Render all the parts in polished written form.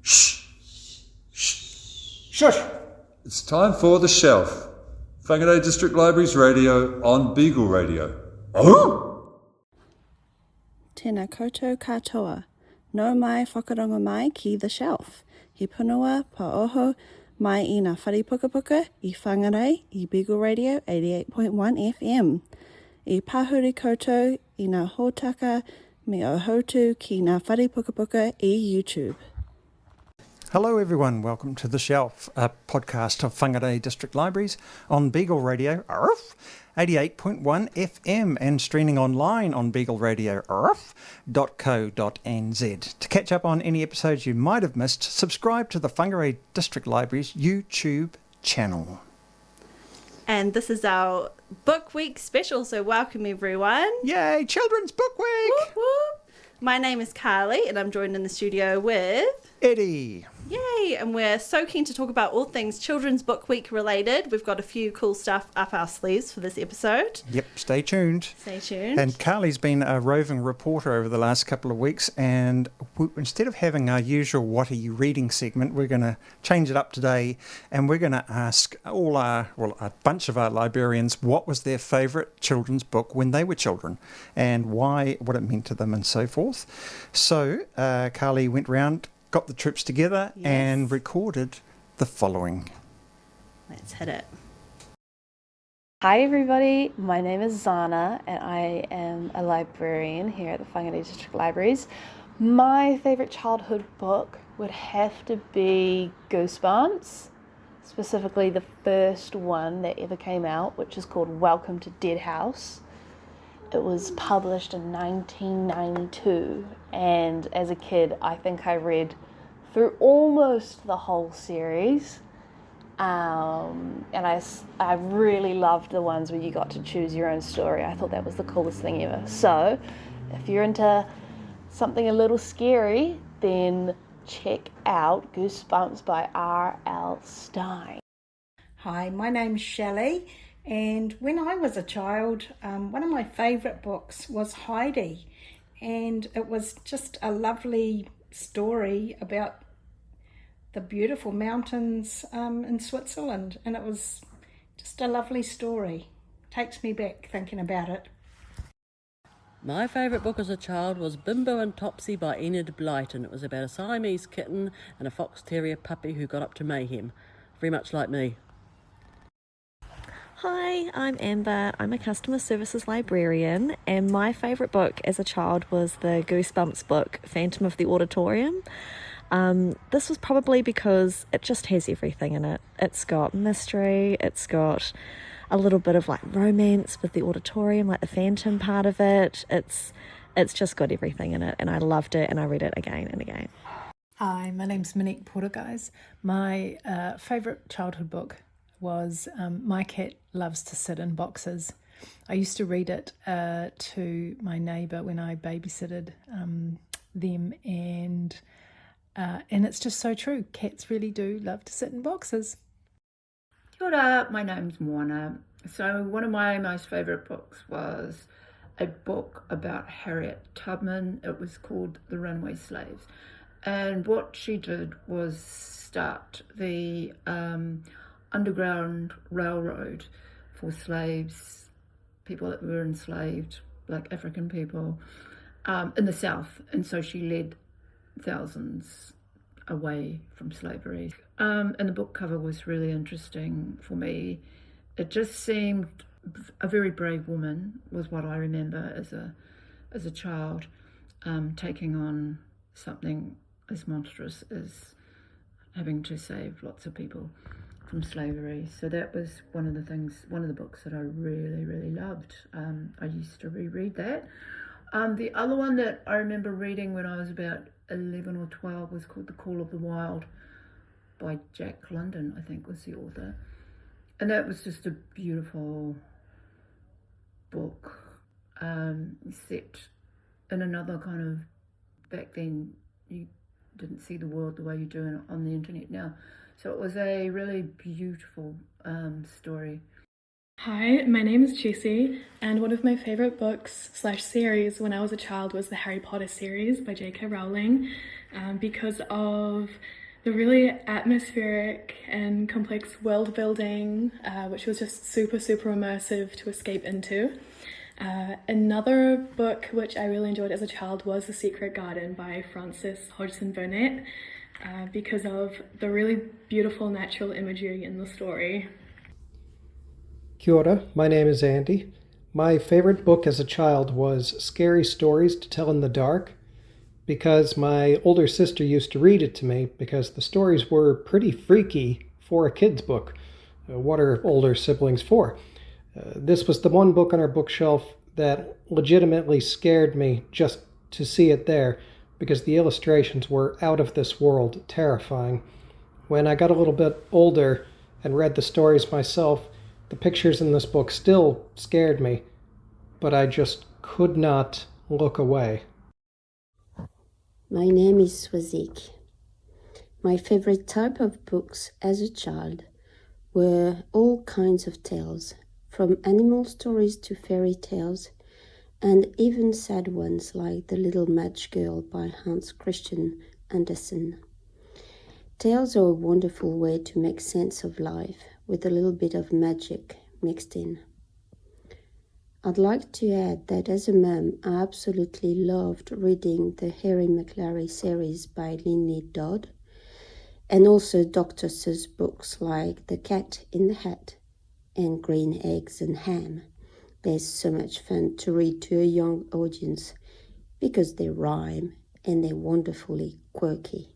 Shh! Shh! Shush! It's time for The Shelf. Whangarei District Libraries Radio on Beagle Radio. Oh! Tēnā koutou katoa. No mai whakarongo mai ki The Shelf. He punua pa oho mai I ngā whare pukapuka I Whangarei I Beagle Radio 88.1 FM. I pahuri koutou I ngā hōtaka me o houtu ki ngā whare pukapuka I YouTube. Hello everyone, welcome to The Shelf, a podcast of Whangarei District Libraries on Beagle Radio 88.1 FM and streaming online on beagleradio.co.nz. To catch up on any episodes you might have missed, subscribe to the Whangarei District Libraries YouTube channel. And this is our Book Week special, so welcome everyone. Yay, Children's Book Week! Whoop, whoop. My name is Karlie and I'm joined in the studio with... Eddie. Yay! And we're so keen to talk about all things Children's Book Week related. We've got a few cool stuff up our sleeves for this episode. Yep, stay tuned. Stay tuned. And Carly's been a roving reporter over the last couple of weeks, and instead of having our usual What Are You Reading segment, we're going to change it up today, and we're going to ask a bunch of our librarians what was their favourite children's book when they were children, and why, what it meant to them, and so forth. So Karlie went round, got the troops together, Yes. and recorded the following. Let's hit it. Hi everybody, my name is Zana and I am a librarian here at the Whangarei District Libraries. My favourite childhood book would have to be Goosebumps, specifically the first one that ever came out, which is called Welcome to Deadhouse. It was published in 1992, and as a kid I think I read through almost the whole series. And I really loved the ones where you got to choose your own story. I thought that was the coolest thing ever. So if you're into something a little scary, then check out Goosebumps by R.L. Stine. Hi, my name's Shelley, and when I was a child, one of my favourite books was Heidi, and it was just a lovely story about the beautiful mountains in Switzerland, and it was just a lovely story. Takes me back thinking about it. My favourite book as a child was Bimbo and Topsy by Enid Blyton. It was about a Siamese kitten and a fox terrier puppy who got up to mayhem. Very much like me. Hi, I'm Amber. I'm a customer services librarian, and my favourite book as a child was the Goosebumps book, Phantom of the Auditorium. This was probably because it just has everything in it. It's got mystery, it's got a little bit of like romance with the auditorium, like the phantom part of it. It's just got everything in it, and I loved it, and I read it again and again. Hi, my name's Monique Portergeist. My favourite childhood book was My Cat Loves to Sit in Boxes. I used to read it to my neighbour when I babysitted them, and it's just so true. Cats really do love to sit in boxes. Kia ora, my name's Moana. So one of my most favourite books was a book about Harriet Tubman. It was called The Runaway Slaves. And what she did was start the Underground Railroad for slaves, people that were enslaved, like African people, in the South. And so she led thousands away from slavery. And the book cover was really interesting for me. It just seemed a very brave woman, was what I remember as a child, taking on something as monstrous as having to save lots of people from slavery. So that was one of the books that I really, really loved. I used to reread that. The other one that I remember reading when I was about 11 or 12 was called The Call of the Wild by Jack London, I think was the author. And that was just a beautiful book, set in another kind of, back then you didn't see the world the way you do on the internet now. So it was a really beautiful story. Hi, my name is Jessie, and one of my favourite books/series when I was a child was the Harry Potter series by J.K. Rowling, because of the really atmospheric and complex world building, which was just super immersive to escape into. Another book which I really enjoyed as a child was The Secret Garden by Frances Hodgson Burnett, because of the really beautiful natural imagery in the story. Kia ora, my name is Andy. My favorite book as a child was Scary Stories to Tell in the Dark, because my older sister used to read it to me because the stories were pretty freaky for a kid's book. What are older siblings for? This was the one book on our bookshelf that legitimately scared me just to see it there, because the illustrations were out of this world, terrifying. When I got a little bit older and read the stories myself, the pictures in this book still scared me, but I just could not look away. My name is Swazik. My favorite type of books as a child were all kinds of tales, from animal stories to fairy tales, and even sad ones like The Little Match Girl by Hans Christian Andersen. Tales are a wonderful way to make sense of life, with a little bit of magic mixed in. I'd like to add that as a mum, I absolutely loved reading the Harry McLary series by Lynley Dodd, and also Dr. Seuss books like The Cat in the Hat and Green Eggs and Ham. They're so much fun to read to a young audience because they rhyme and they're wonderfully quirky.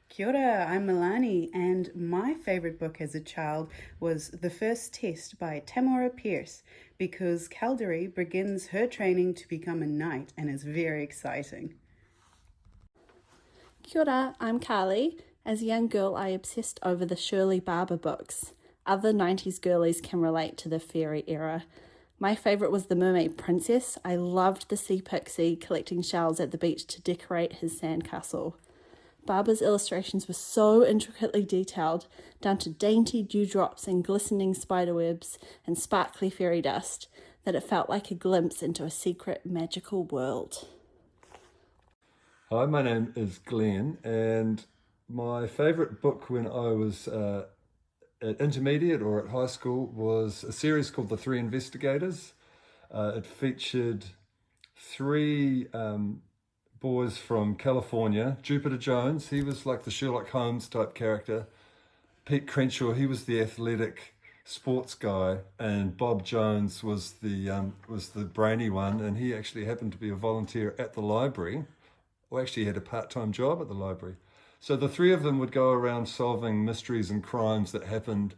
Kia ora, I'm Milani, and my favourite book as a child was The First Test by Tamora Pierce, because Caldery begins her training to become a knight and is very exciting. Kia ora, I'm Karlie. As a young girl, I obsessed over the Shirley Barber books. Other 90s girlies can relate to the fairy era. My favourite was The Mermaid Princess. I loved the sea pixie collecting shells at the beach to decorate his sandcastle. Barber's illustrations were so intricately detailed, down to dainty dewdrops and glistening spiderwebs and sparkly fairy dust, that it felt like a glimpse into a secret magical world. Hi, my name is Glenn, and my favourite book when I was at intermediate or at high school was a series called The Three Investigators. It featured three boys from California. Jupiter Jones, he was like the Sherlock Holmes type character. Pete Crenshaw, he was the athletic sports guy, and Bob Jones was the brainy one, and he actually happened to be a volunteer at the library, or actually had a part-time job at the library. So the three of them would go around solving mysteries and crimes that happened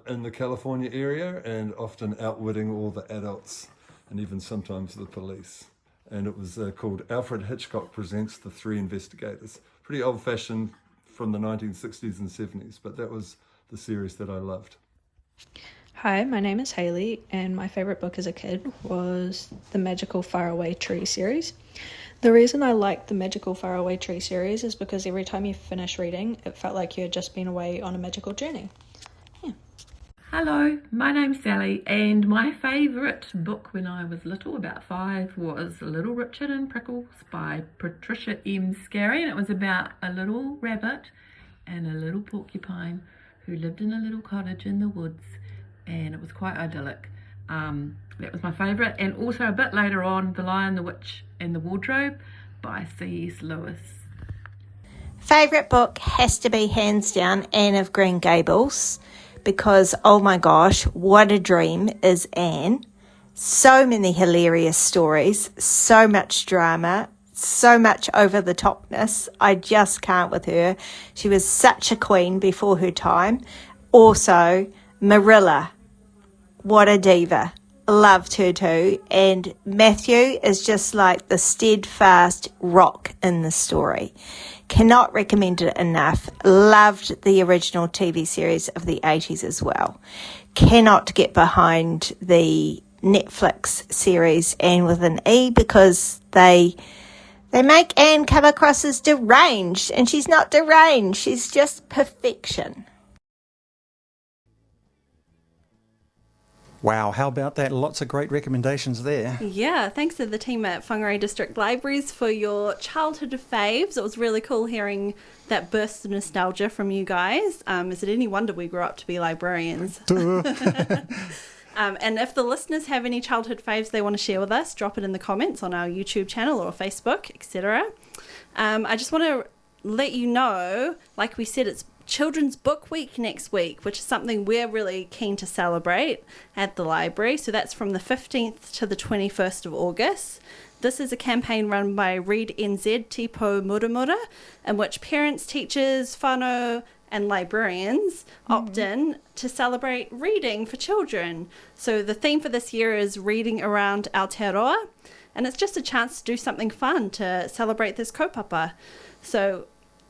in the California area, and often outwitting all the adults and even sometimes the police. And it was called Alfred Hitchcock Presents The Three Investigators. Pretty old-fashioned from the 1960s and 70s, but that was the series that I loved. Hi, my name is Hayley, and my favourite book as a kid was the Magical Faraway Tree series. The reason I liked the Magical Faraway Tree series is because every time you finish reading, it felt like you had just been away on a magical journey. Hello, my name's Sally, and my favourite book when I was little, about 5, was Little Richard and Prickles by Patricia M. Scarry, and it was about a little rabbit and a little porcupine who lived in a little cottage in the woods, and it was quite idyllic. That was my favourite, and also a bit later on, The Lion, the Witch and the Wardrobe by C.S. Lewis. Favourite book has to be hands down Anne of Green Gables, because oh my gosh, what a dream is Anne. So many hilarious stories, so much drama, so much over the topness. I just can't with her. She was such a queen before her time. Also, Marilla, what a diva. Loved her too. And Matthew is just like the steadfast rock in the story. Cannot recommend it enough. Loved the original TV series of the 80s as well. Cannot get behind the Netflix series Anne with an E, because they make Anne come across as deranged, and she's not deranged. She's just perfection. Wow, how about that? Lots of great recommendations there. Yeah, thanks to the team at Whangarei District Libraries for your childhood faves. It was really cool hearing that burst of nostalgia from you guys. Is it any wonder we grew up to be librarians? And if the listeners have any childhood faves they want to share with us, drop it in the comments on our YouTube channel or Facebook, etc. I just want to let you know, like we said, it's Children's Book Week next week, which is something we're really keen to celebrate at the library. So that's from the 15th to the 21st of August. This is a campaign run by Read NZ Tipo Muramura, in which parents, teachers, whānau and librarians opt in to celebrate reading for children. So the theme for this year is Reading Around Aotearoa, and it's just a chance to do something fun to celebrate this kaupapa. So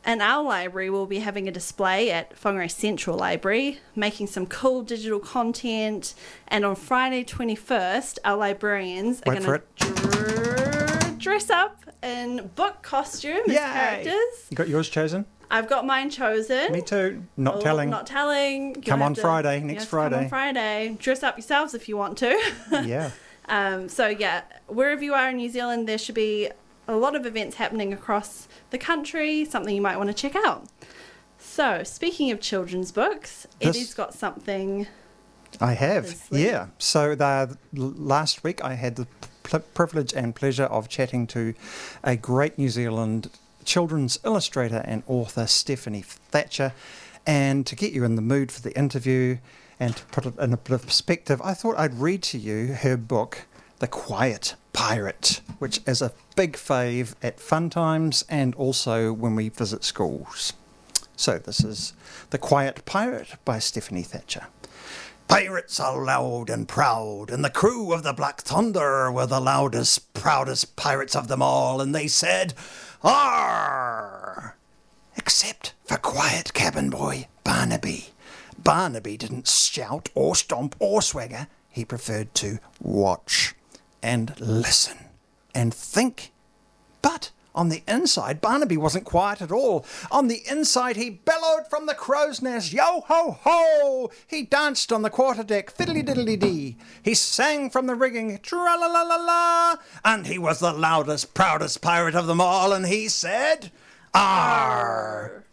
in our library, we'll be having a display at Whangarei Central Library, making some cool digital content. And on Friday 21st, our librarians are going to dress up in book costume as characters. You got yours chosen? I've got mine chosen. Me too. Not telling. Not telling. Come on Friday, next Friday. Come on Friday. Dress up yourselves if you want to. Yeah. So yeah, wherever you are in New Zealand, there should be a lot of events happening across the country, something you might want to check out. So, speaking of children's books, Eddie's got something. I have, yeah. So last week I had the privilege and pleasure of chatting to a great New Zealand children's illustrator and author, Stephanie Thatcher. And to get you in the mood for the interview and to put it in a bit of perspective, I thought I'd read to you her book, The Quiet Pirate, which is a big fave at fun times and also when we visit schools. So this is The Quiet Pirate by Stephanie Thatcher. Pirates are loud and proud, and the crew of the Black Thunder were the loudest, proudest pirates of them all, and they said, "Arr!" Except for quiet cabin boy Barnaby. Barnaby didn't shout or stomp or swagger. He preferred to watch and listen and think. But on the inside, Barnaby wasn't quiet at all. On the inside, he bellowed from the crow's nest, "Yo-ho-ho!" He danced on the quarterdeck, fiddly-diddly-dee. He sang from the rigging, tra-la-la-la-la. And he was the loudest, proudest pirate of them all, and he said, "Arr!"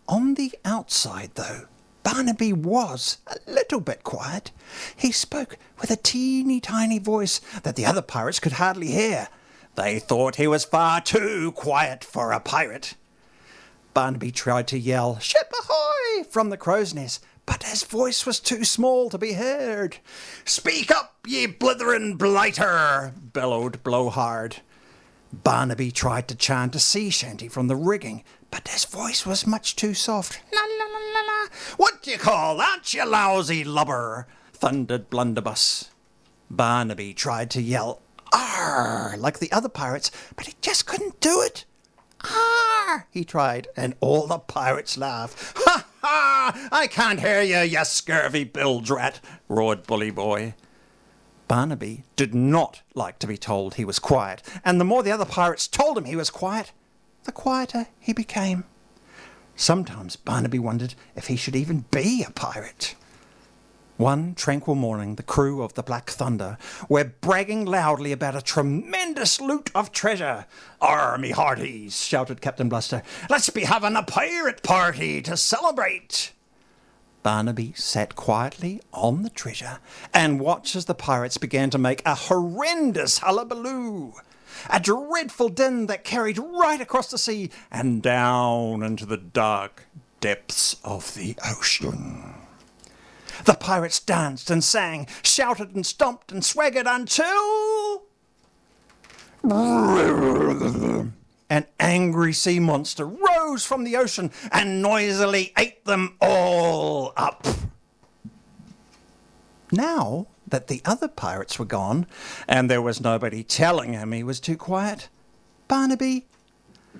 On the outside, though, Barnaby was a little bit quiet. He spoke with a teeny tiny voice that the other pirates could hardly hear. They thought he was far too quiet for a pirate. Barnaby tried to yell, "Ship ahoy!" from the crow's nest, but his voice was too small to be heard. "Speak up, ye blithering blighter!" bellowed Blowhard. Barnaby tried to chant a sea shanty from the rigging, but his voice was much too soft. "La la la la la! What do you call that, you lousy lubber?" thundered Blunderbuss. Barnaby tried to yell "Arr!" like the other pirates, but he just couldn't do it. "Arr!" he tried, and all the pirates laughed. "Ha ha! I can't hear you, you scurvy bilge rat!" roared Bully Boy. Barnaby did not like to be told he was quiet, and the more the other pirates told him he was quiet, the quieter he became. Sometimes Barnaby wondered if he should even be a pirate. One tranquil morning, the crew of the Black Thunder were bragging loudly about a tremendous loot of treasure. "Arr, me hearties," shouted Captain Bluster, "let's be having a pirate party to celebrate." Barnaby sat quietly on the treasure and watched as the pirates began to make a horrendous hullabaloo. A dreadful din that carried right across the sea and down into the dark depths of the ocean. The pirates danced and sang, shouted and stomped and swaggered until an angry sea monster rose from the ocean and noisily ate them all up. Now that the other pirates were gone and there was nobody telling him he was too quiet, Barnaby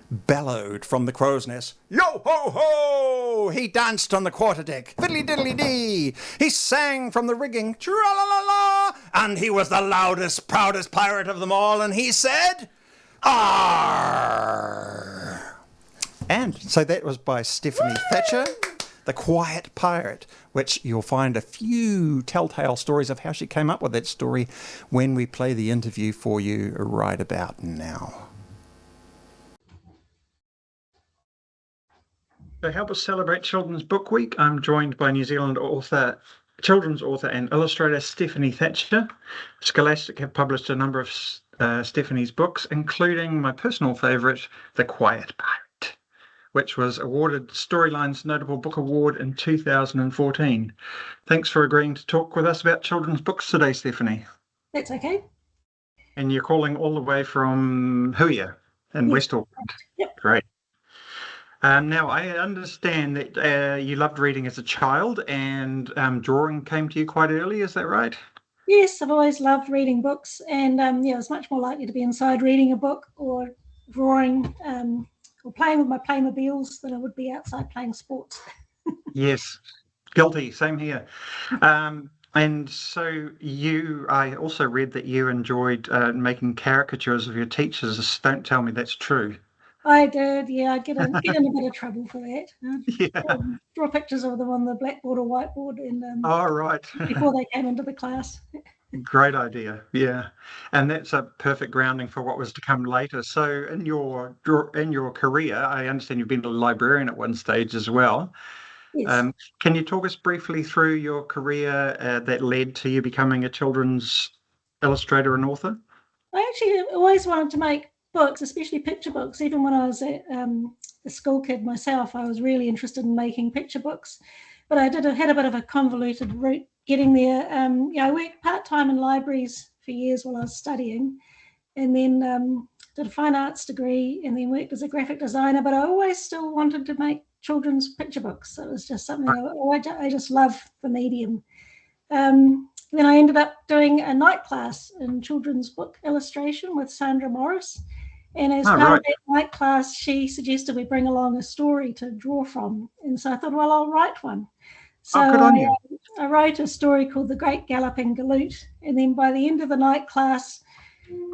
bellowed from the crow's nest, "Yo-ho-ho!" He danced on the quarterdeck, fiddly-diddly-dee. He sang from the rigging, tra-la-la-la. And he was the loudest, proudest pirate of them all, and he said, "Arr!" And so that was by Stephanie Thatcher. The Quiet Pirate, which you'll find a few telltale stories of how she came up with that story when we play the interview for you right about now. To help us celebrate Children's Book Week, I'm joined by New Zealand children's author and illustrator Stephanie Thatcher. Scholastic have published a number of Stephanie's books, including my personal favourite, The Quiet Pirate, which was awarded Storyline's Notable Book Award in 2014. Thanks for agreeing to talk with us about children's books today, Stephanie. That's okay. And you're calling all the way from Huia in West Auckland. Yep. Great. Now, I understand that you loved reading as a child and drawing came to you quite early, is that right? Yes, I've always loved reading books, and I was much more likely to be inside reading a book or drawing or playing with my Playmobiles than I would be outside playing sports. Yes, guilty, same here. And so I also read that you enjoyed making caricatures of your teachers. Don't tell me that's true. I did, yeah. I'd get in a bit of trouble for that. Draw pictures of them on the blackboard or whiteboard, and right. before they came into the class. Great idea, yeah. And that's a perfect grounding for what was to come later. So in your career, I understand you've been a librarian at one stage as well. Yes. Can you talk us briefly through your career that led to you becoming a children's illustrator and author? I actually always wanted to make books, especially picture books. Even when I was a school kid myself, I was really interested in making picture books. But I had a bit of a convoluted route getting there. I worked part-time in libraries for years while I was studying, and then did a fine arts degree, and then worked as a graphic designer. But I always still wanted to make children's picture books. It was just something I just love the medium. Then I ended up doing a night class in children's book illustration with Sandra Morris. And as part of that night class, she suggested we bring along a story to draw from. And so I thought, well, I'll write one. So good on you. I wrote a story called The Great Galloping Galoot. And then by the end of the night class,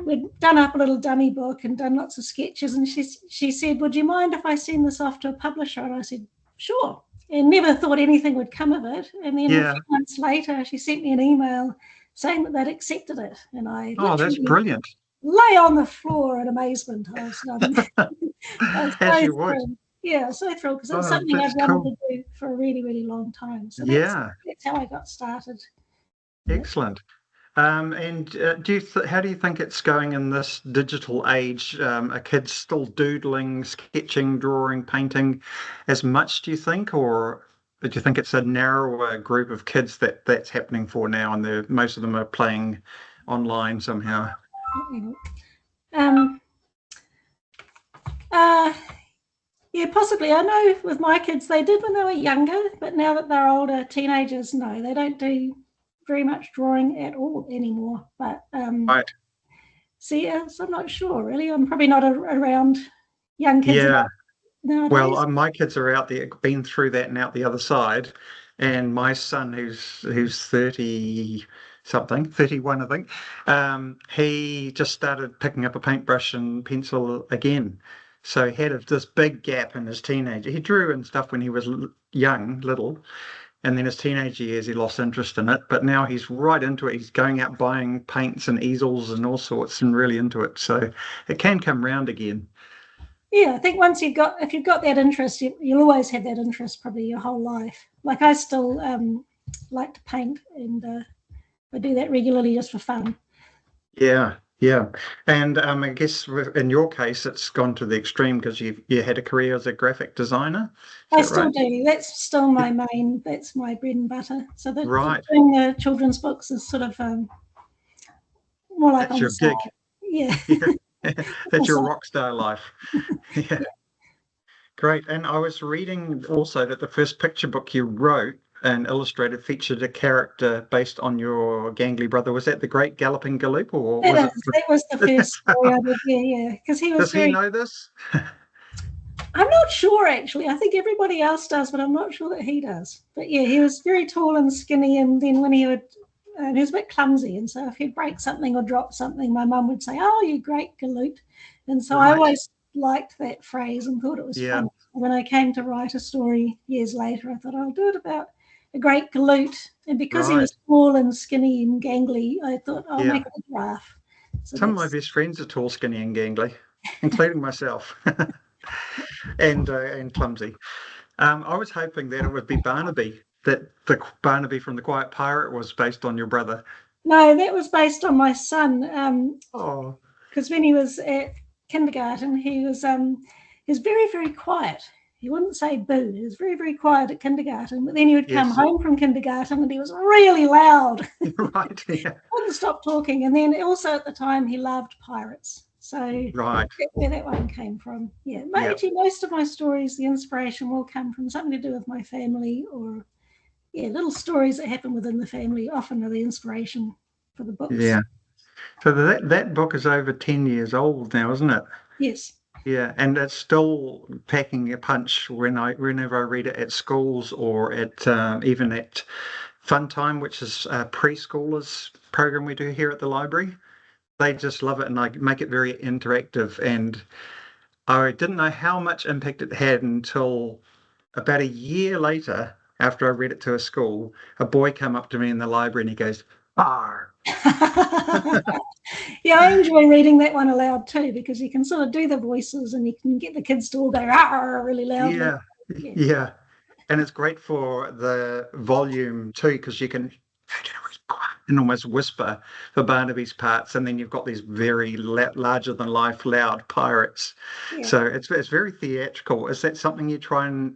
we'd done up a little dummy book and done lots of sketches. And she said, would you mind if I send this off to a publisher? And I said, sure. And never thought anything would come of it. And then a few months later, she sent me an email saying that they'd accepted it. And I that's brilliant. Lay on the floor in amazement. I was As you would. Yeah, so thrilled because it's something I've wanted to do for a really, really long time. So that's how I got started. Excellent. And how do you think it's going in this digital age? Are kids still doodling, sketching, drawing, painting as much, do you think? Or do you think it's a narrower group of kids that's happening for now, and most of them are playing online somehow? Yeah, possibly. I know with my kids, they did when they were younger, but now that they're older, teenagers, no, they don't do very much drawing at all anymore. But so I'm not sure really. I'm probably not around young kids nowadays. Well, my kids are out there, been through that and out the other side. And my son, who's 30 something, 31 I think, he just started picking up a paintbrush and pencil again. So he had this big gap in his teenager. He drew and stuff when he was little. And then his teenage years, he lost interest in it. But now he's right into it. He's going out buying paints and easels and all sorts and really into it. So it can come round again. Yeah, I think if you've got that interest, you'll always have that interest probably your whole life. Like I still like to paint, and I do that regularly just for fun. Yeah. And I guess in your case, it's gone to the extreme because you had a career as a graphic designer. I still do. That's still my main. That's my bread and butter. So doing the children's books is sort of more like that's your gig. Yeah. That's your rock star life. Yeah. Great. And I was reading also that the first picture book you wrote and illustrated featured a character based on your gangly brother. Was that the Great Galloping Galoot? Or that was the first story I did. Yeah. Because he was. Does he know this? I'm not sure actually. I think everybody else does, but I'm not sure that he does. But yeah, he was very tall and skinny, and then when he was a bit clumsy, and so if he'd break something or drop something, my mum would say, "Oh, you great galoot," and so I always liked that phrase and thought it was fun. When I came to write a story years later, I thought I'll do it about a great galoot. And because he was small and skinny and gangly, I thought I'll make it a giraffe. So some of my best friends are tall, skinny, and gangly, including myself, and clumsy. I was hoping that it would be Barnaby, that the Barnaby from The Quiet Pirate was based on your brother. No, that was based on my son. Oh. Because when he was at kindergarten, he was very, very quiet. He wouldn't say boo. He was very, very quiet at kindergarten. But then he would come home from kindergarten and he was really loud. Right, yeah. Wouldn't stop talking. And then also at the time, he loved pirates. So that's where that one came from. Yeah, actually, most of my stories, the inspiration will come from something to do with my family or, little stories that happen within the family often are the inspiration for the books. Yeah. So that book is over 10 years old now, isn't it? Yes. Yeah, and it's still packing a punch whenever I read it at schools or at even at Fun Time, which is a preschoolers program we do here at the library. They just love it, and I make it very interactive. And I didn't know how much impact it had until about a year later, after I read it to a school, a boy came up to me in the library and he goes, "Arr." Yeah, I enjoy reading that one aloud too, because you can sort of do the voices and you can get the kids to all go "arr" really loudly. Yeah. And it's great for the volume too, because you can and almost whisper for Barnaby's parts, and then you've got these very larger than life loud pirates. So it's very theatrical. Is that something you try and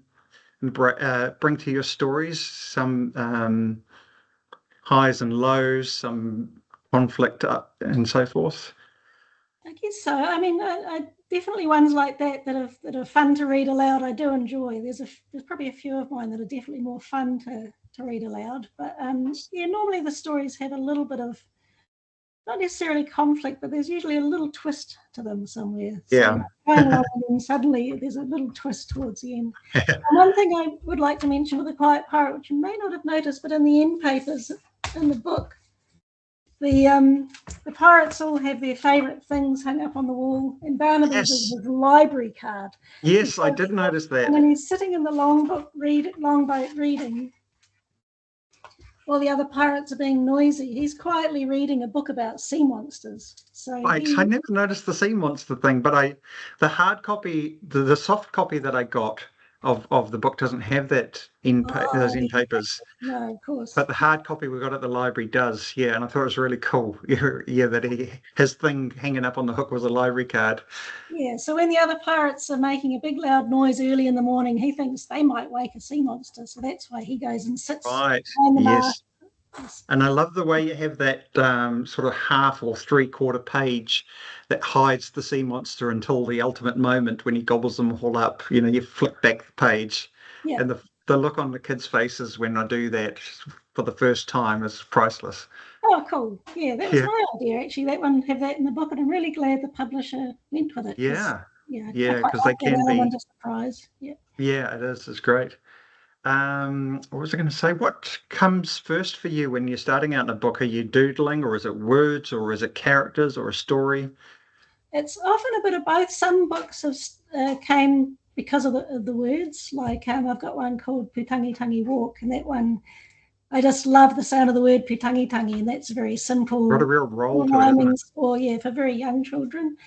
bring to your stories? Some highs and lows, some conflict and so forth? I guess so. I mean, I definitely ones like that are fun to read aloud. I do enjoy. There's probably a few of mine that are definitely more fun to read aloud. But normally the stories have a little bit of not necessarily conflict, but there's usually a little twist to them somewhere. Yeah. So going along and suddenly there's a little twist towards the end. And one thing I would like to mention with The Quiet Pirate, which you may not have noticed, but in the end papers in the book, the pirates all have their favourite things hung up on the wall, and Barnaby's is his library card. Yes, I did notice that. And when he's sitting in the longboat reading, while the other pirates are being noisy, he's quietly reading a book about sea monsters. So I never noticed the sea monster thing, but the hard copy, the soft copy that I got of the book doesn't have that those end papers. No, of course. But the hard copy we got at the library does, and I thought it was really cool. That his thing hanging up on the hook was a library card. Yeah, so when the other pirates are making a big loud noise early in the morning, he thinks they might wake a sea monster, so that's why he goes and sits behind the mast. And I love the way you have that sort of half or three-quarter page that hides the sea monster until the ultimate moment when he gobbles them all up. You flip back the page, and the look on the kids' faces when I do that for the first time is priceless. Oh, cool. Yeah, that was my idea, actually. That one, have that in the book, and I'm really glad the publisher went with it. Yeah, because they can be. A surprise. Yeah, it is. It's great. What was I going to say? What comes first for you when you're starting out in a book? Are you doodling, or is it words, or is it characters, or a story? It's often a bit of both. Some books have came because of the words. Like I've got one called Putangi Tangi Walk, and that one I just love the sound of the word Putangi Tangi, and that's very simple. Got a real role to it. For very young children.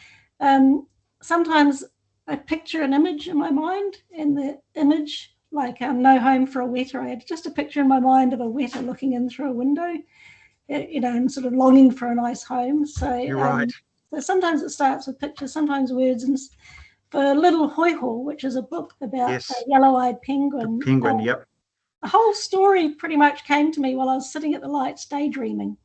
Sometimes I picture an image in my mind, and the image, like No Home for a Wetter, I had just a picture in my mind of a wetter looking in through a window, and sort of longing for a nice home. So you're right. So sometimes it starts with pictures, sometimes words. And for Little Hoiho, which is a book about a yellow-eyed penguin. Yep. The whole story pretty much came to me while I was sitting at the lights daydreaming.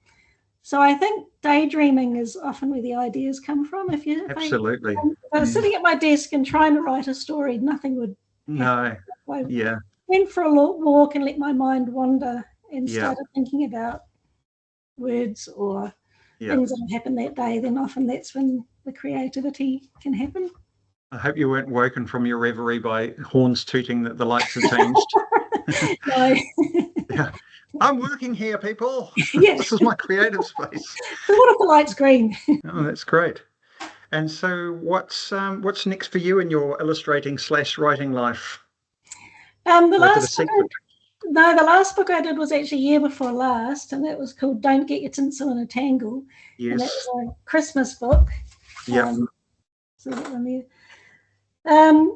So I think daydreaming is often where the ideas come from. Absolutely. If I was sitting at my desk and trying to write a story, nothing would happen. I went for a walk and let my mind wander and started thinking about words or things that have happened that day. Then often that's when the creativity can happen. I hope you weren't woken from your reverie by horns tooting that the lights have changed. No. I'm working here, people. Yes. This is my creative space. So what if the light's green? Oh, that's great. And so what's next for you in your illustrating/writing life? The last book I did was actually year before last, and that was called Don't Get Your Tinsel in a Tangle. Yes. And that was a Christmas book. Yeah. So that one there.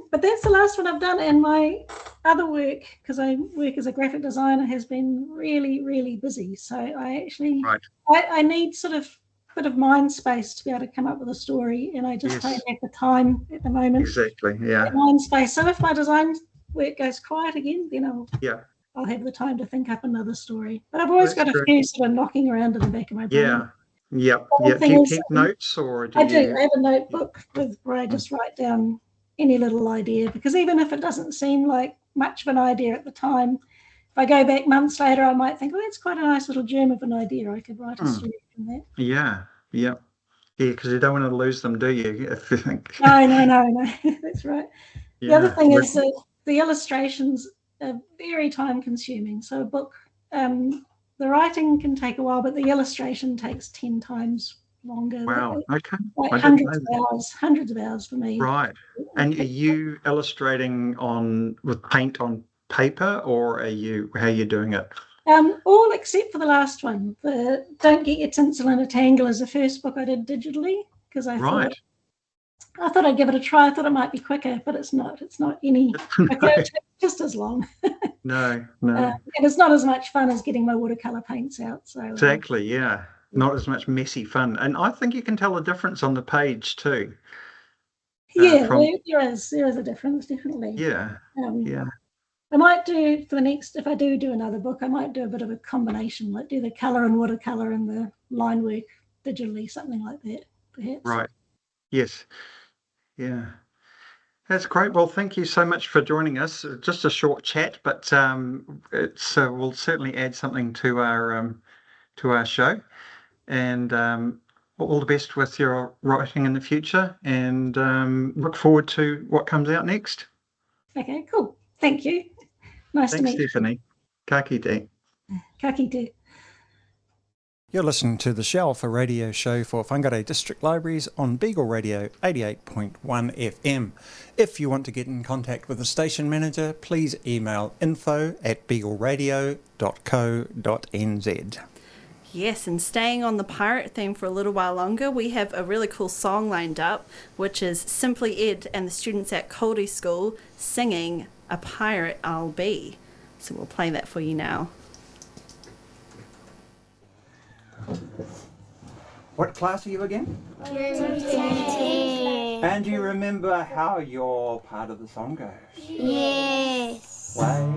But that's the last one I've done, and my other work, because I work as a graphic designer, has been really, really busy. So I actually, I need sort of a bit of mind space to be able to come up with a story, and I just don't have the time at the moment. Exactly, yeah. Mind space. So if my design work goes quiet again, then I'll have the time to think up another story. But I've always got a few sort of knocking around in the back of my brain. Yeah. Yep. Do you keep notes, or do I do. I have a notebook where I just write down any little idea, because even if it doesn't seem like much of an idea at the time, if I go back months later, I might think, well, that's quite a nice little germ of an idea. I could write a story from that. Yeah, because you don't want to lose them, do you? If you think. No. That's right. The other thing is that the illustrations are very time consuming. So a book, the writing can take a while, but the illustration takes 10 times longer. Wow. Okay. Like hundreds of hours for me. Right. And are you illustrating with paint on paper, or how are you doing it? All except for the last one. The Don't Get Your Tinsel in a Tangle is the first book I did digitally, because I thought I'd give it a try. I thought it might be quicker, but it's not. It's not any quicker. It's just as long. No. And it's not as much fun as getting my watercolor paints out. So exactly, yeah. Not as much messy fun. And I think you can tell the difference on the page too. There is a difference, definitely. Yeah. I might do for the next, if I do another book, I might do a bit of a combination, like do the colour and watercolour and the line work digitally, something like that, perhaps. Right. Yes. Yeah. That's great. Well, thank you so much for joining us. Just a short chat, but we'll certainly add something to our show. And all the best with your writing in the future, and look forward to what comes out next. Okay, cool. Thank you. Nice to meet you. Thanks, Stephanie. Ka kite. Ka kite. You're listening to The Shelf, a radio show for Whangarei District Libraries on Beagle Radio 88.1 FM. If you want to get in contact with the station manager, please email info@beagleradio.co.nz. Yes, and staying on the pirate theme for a little while longer, we have a really cool song lined up, which is Simply Ed and the students at Kauri School singing A Pirate I'll Be. So we'll play that for you now. What class are you again? 10. And do you remember how your part of the song goes? Yes. Way,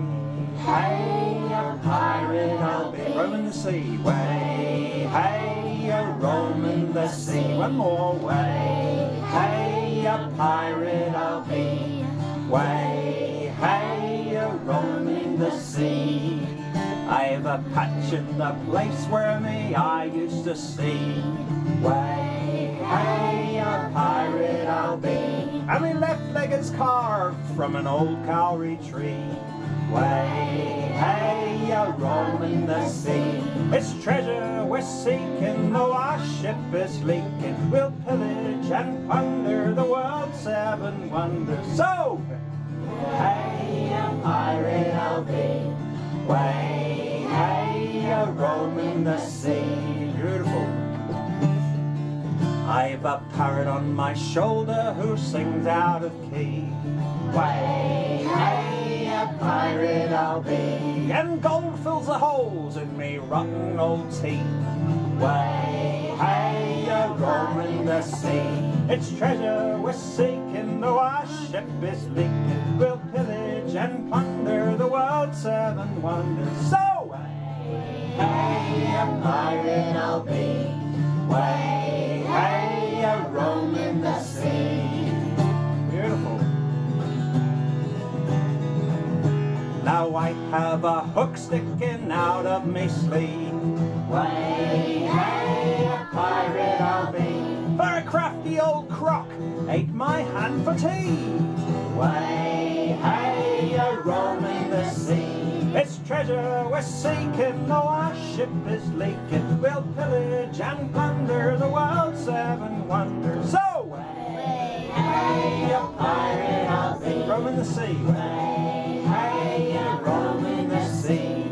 hey, a pirate I'll be, roaming the sea. Way, hey, a roaming the sea. One more. Way, hey, a pirate I'll be. Way, hey, a roaming the sea. I've a patch in the place where me I used to see. Way, hey, a pirate I'll be. And my left leg is carved from an old kauri tree. Way, hey, a roaming the sea. It's treasure we're seeking, though our ship is leaking. We'll pillage and plunder the world's 7 wonders. So, hey, a pirate I'll be. Way, hey, a roaming the sea. Beautiful. I've a parrot on my shoulder who sings out of key. Way, hey, a pirate I'll be. And gold fills the holes in me rotten old teeth. Way, hey, a roaming the sea. It's treasure we're seeking, though our ship is leaking. We'll pillage and plunder the world's 7 wonders. So, way, hey, a pirate I'll be. Way, hey, a roaming the sea. Beautiful. Now I have a hook sticking out of me sleeve. Way, hey, a pirate I'll be. For a crafty old croc ate my hand for tea. Way, hey, a roaming the sea. It's treasure treasure we're seeking, though our ship is leaking. We'll pillage and plunder the world's 7 wonders. So, way, hey, a pirate I'll be, roaming the sea. Way, hey, a roaming the sea.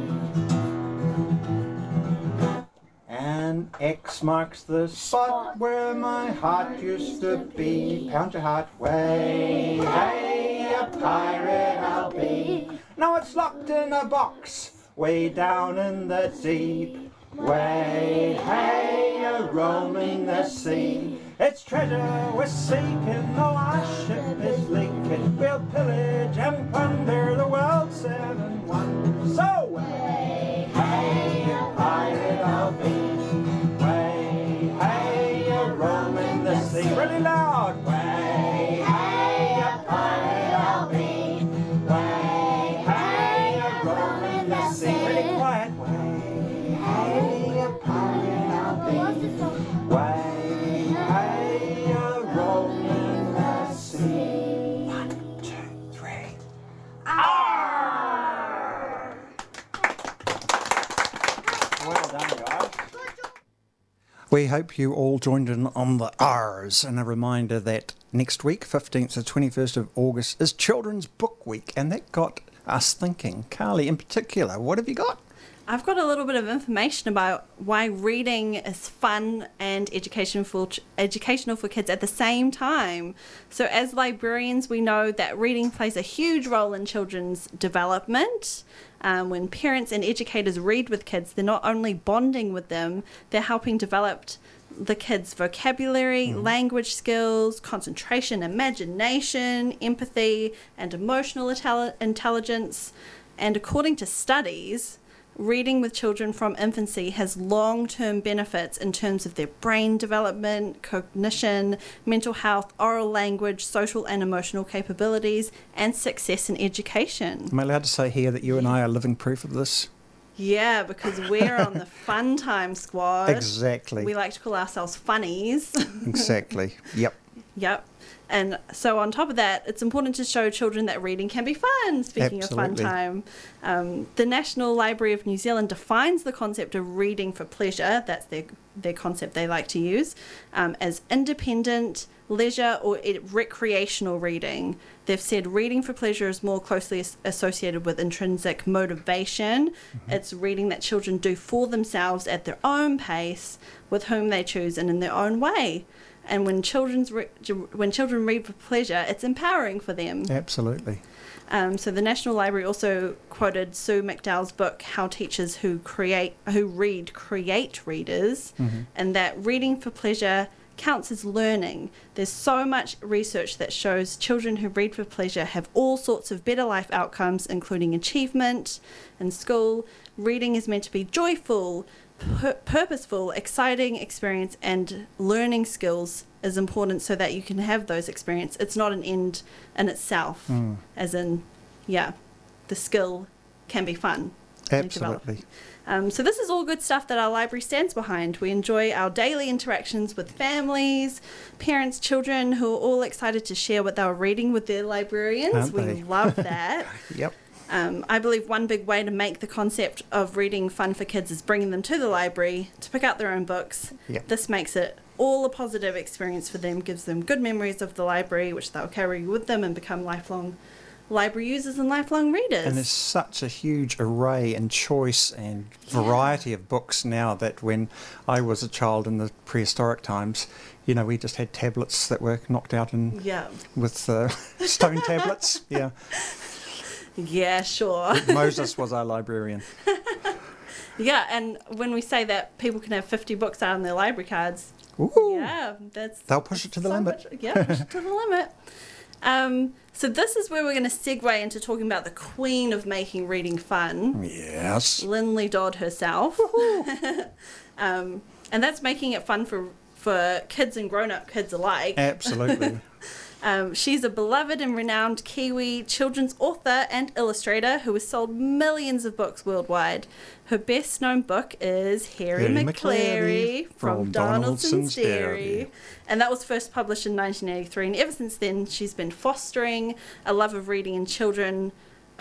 And X marks the spot where my heart used to be. Pound your heart. Way, hey, a pirate I'll be. Now it's locked in a box, way down in the deep. Way, hey, a roaming the sea. It's treasure we're seeking, though our ship is leaking. We'll pillage and plunder the world's 7 wonders. So, way, hey, a pirate I'll be. Way, hey, a roaming the sea. Really loud. Way, hey, a pirate I'll be. Way, hey, a roaming the sea. Really quiet. Way, hey, a pirate I'll be. Way, hey, a roaming the sea. 1, 2, 3. Arr! Well done, guys. We hope you all joined in on the R's, and a reminder that next week, 15th to 21st of August, is Children's Book Week, and that got us thinking. Karlie, in particular, what have you got? I've got a little bit of information about why reading is fun and educational for kids at the same time. So as librarians, we know that reading plays a huge role in children's development. When parents and educators read with kids, they're not only bonding with them, they're helping develop the kids' vocabulary, language skills, concentration, imagination, empathy, and emotional intelligence. And according to studies, reading with children from infancy has long-term benefits in terms of their brain development, cognition, mental health, oral language, social and emotional capabilities, and success in education. Am I allowed to say here that you and I are living proof of this? Yeah, because we're on the fun time squad. Exactly. We like to call ourselves funnies. Exactly. Yep. Yep. And so on top of that, it's important to show children that reading can be fun, speaking Absolutely. of fun time. The National Library of New Zealand defines the concept of reading for pleasure, that's their concept they like to use, as independent, leisure or recreational reading. They've said reading for pleasure is more closely associated with intrinsic motivation. It's reading that children do for themselves at their own pace, with whom they choose and in their own way. And when children read for pleasure, it's empowering for them. Absolutely. So the National Library also quoted Sue McDowell's book, How Teachers Who Read Create Readers, and that reading for pleasure counts as learning. There's so much research that shows children who read for pleasure have all sorts of better life outcomes, including achievement in school. Reading is meant to be joyful, purposeful, exciting experience, and learning skills is important so that you can have those experiences. It's not an end in itself, as in, the skill can be fun. Absolutely. So this is all good stuff that our library stands behind. We enjoy our daily interactions with families, parents, children who are all excited to share what they're reading with their librarians. Aren't they? We love that. Yep. I believe one big way to make the concept of reading fun for kids is bringing them to the library to pick out their own books. Yep. This makes it all a positive experience for them, gives them good memories of the library, which they'll carry with them and become lifelong library users and lifelong readers. And there's such a huge array and choice and variety of books now that when I was a child in the prehistoric times, we just had tablets that were knocked out and with stone tablets. Yeah. Yeah, sure. Moses was our librarian. Yeah, and when we say that people can have 50 books out on their library cards, they'll push it to the limit. Push it to the limit. So this is where we're going to segue into talking about the queen of making reading fun. Yes. Lynley Dodd herself. And that's making it fun for kids and grown-up kids alike. Absolutely. She's a beloved and renowned Kiwi children's author and illustrator who has sold millions of books worldwide. Her best-known book is Harry McClary from Donaldson's Dairy. And that was first published in 1983. And ever since then, she's been fostering a love of reading in children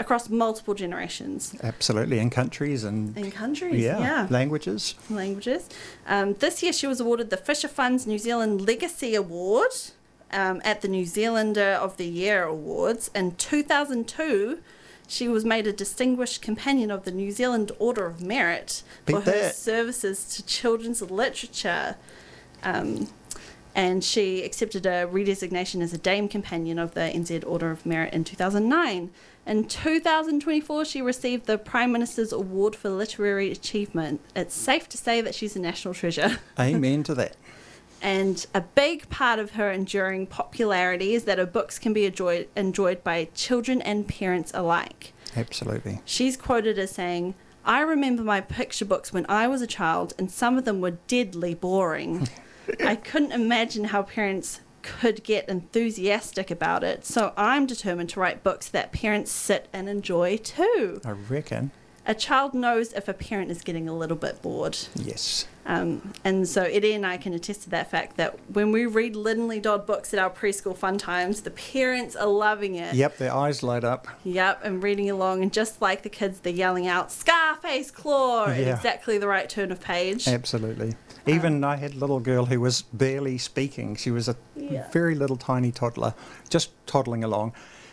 across multiple generations. Absolutely, in countries and languages. This year she was awarded the Fisher Fund's New Zealand Legacy Award at the New Zealander of the Year Awards. In 2002, she was made a Distinguished Companion of the New Zealand Order of Merit for her services to children's literature. And she accepted a redesignation as a Dame Companion of the NZ Order of Merit in 2009. In 2024, she received the Prime Minister's Award for Literary Achievement. It's safe to say that she's a national treasure. Amen to that. And a big part of her enduring popularity is that her books can be enjoyed by children and parents alike. Absolutely. She's quoted as saying, "I remember my picture books when I was a child, and some of them were deadly boring. I couldn't imagine how parents could get enthusiastic about it, so I'm determined to write books that parents sit and enjoy too." I reckon. A child knows if a parent is getting a little bit bored. Yes. And so Eddie and I can attest to that fact that when we read Lynley Dodd books at our preschool fun times, the parents are loving it. Yep, their eyes light up. Yep, and reading along, and just like the kids, they're yelling out, "Scarface Claw!" at exactly the right turn of page. Absolutely. Even I had a little girl who was barely speaking. She was a very little tiny toddler, just toddling along.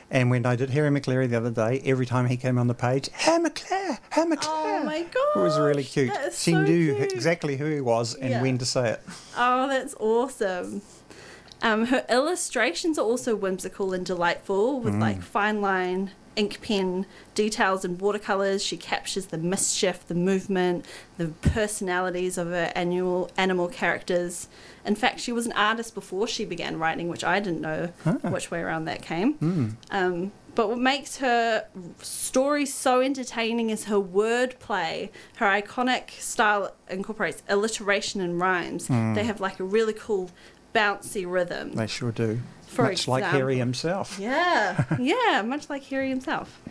And when I did Harry McClary the other day, every time he came on the page, "Hey McClare, hey McClare." Oh my God. It was really cute. She knew exactly who he was and when to say it. Oh, that's awesome. Her illustrations are also whimsical and delightful with like fine line, ink pen details and watercolors. She captures the mischief, the movement, the personalities of her animal characters. In fact, she was an artist before she began writing, which I didn't know which way around that came. But what makes her stories so entertaining is her wordplay. Her iconic style incorporates alliteration and rhymes. They have like a really cool bouncy rhythm. They sure do. Much like Harry himself. Yeah, much like Harry himself.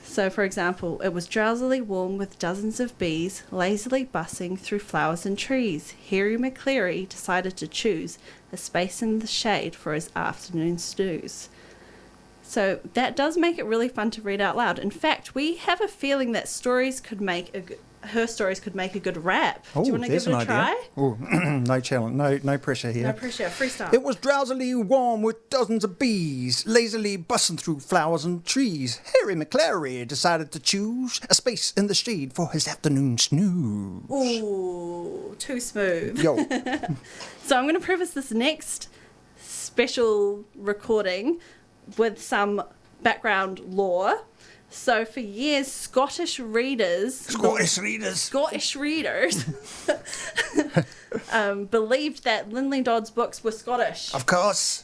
So, for example, it was drowsily warm with dozens of bees lazily bussing through flowers and trees. Harry McClary decided to choose a space in the shade for his afternoon snooze. So that does make it really fun to read out loud. In fact, we have a feeling that her stories could make a good rap. Do you want to give it a try? Oh, no challenge, no pressure here. No pressure, freestyle. It was drowsily warm with dozens of bees, lazily bussing through flowers and trees. Harry McClary decided to choose a space in the shade for his afternoon snooze. Ooh, too smooth. Yo. So I'm going to preface this next special recording with some background lore. So for years, Scottish readers believed that Lynley Dodd's books were Scottish. Of course.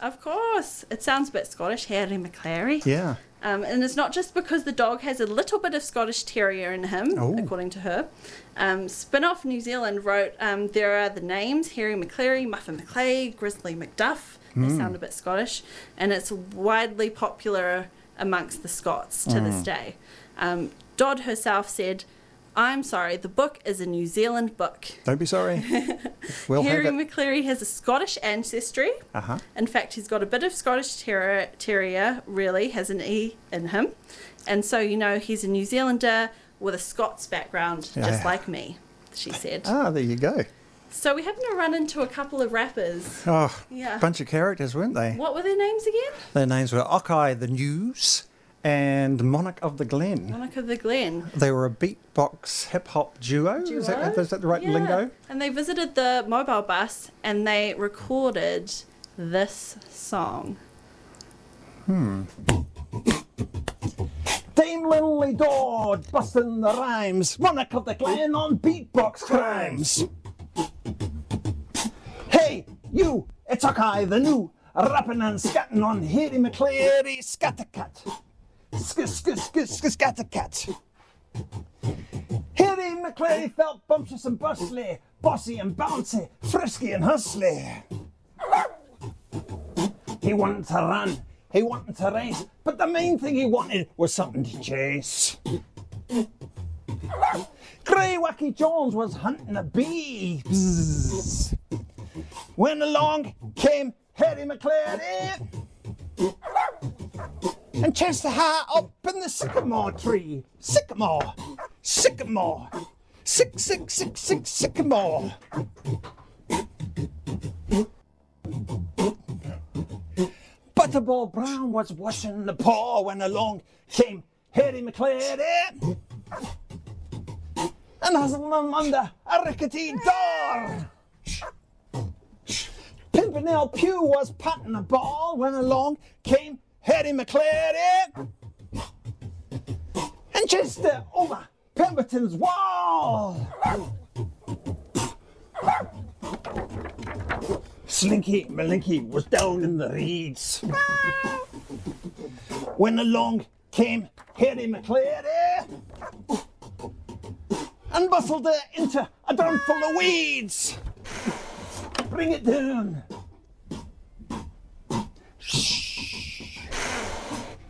It sounds a bit Scottish, Harry McClary. Yeah. And it's not just because the dog has a little bit of Scottish Terrier in him, according to her. Spin-off New Zealand wrote, there are the names Harry McClary, Muffin McClay, Grizzly McDuff. They sound a bit Scottish. And it's widely popular amongst the Scots to this day. Dodd herself said, "I'm sorry, the book is a New Zealand book." Don't be sorry. Harry McClary has a Scottish ancestry. In fact, he's got a bit of Scottish Terrier, really, has an E in him. And so, he's a New Zealander with a Scots background, just like me, she said. Ah, there you go. So we happened to run into a couple of rappers. Oh, bunch of characters, weren't they? What were their names again? Their names were Okai the News and Monarch of the Glen. Monarch of the Glen. They were a beatbox hip-hop duo. Is that the right lingo? And they visited the mobile bus and they recorded this song. Dame Lynley Dodd, busting the rhymes. Monarch of the Glen on beatbox crimes. Hey, you, it's Okai the New, rapping and scatting on Harry McClary, Scattercat. Scattercat. Harry McClary felt bumptious and bustly, bossy and bouncy, frisky and hustly. He wanted to run, he wanted to race, but the main thing he wanted was something to chase. Grey Wacky Jones was hunting a bee. Bzzz. When along came Harry McClary, and chased her up in the sycamore tree. Sycamore, sycamore, sycamore. Butterball Brown was washing the paw when along came Harry McClary and hustled him under a rickety door. Pimpernel Pew was punting a ball when along came Harry McClary and chased it over Pemberton's wall. Slinky Malinky was down in the reeds when along came Harry McClary and bustled it into a drum full of weeds. Bring it down. Shh.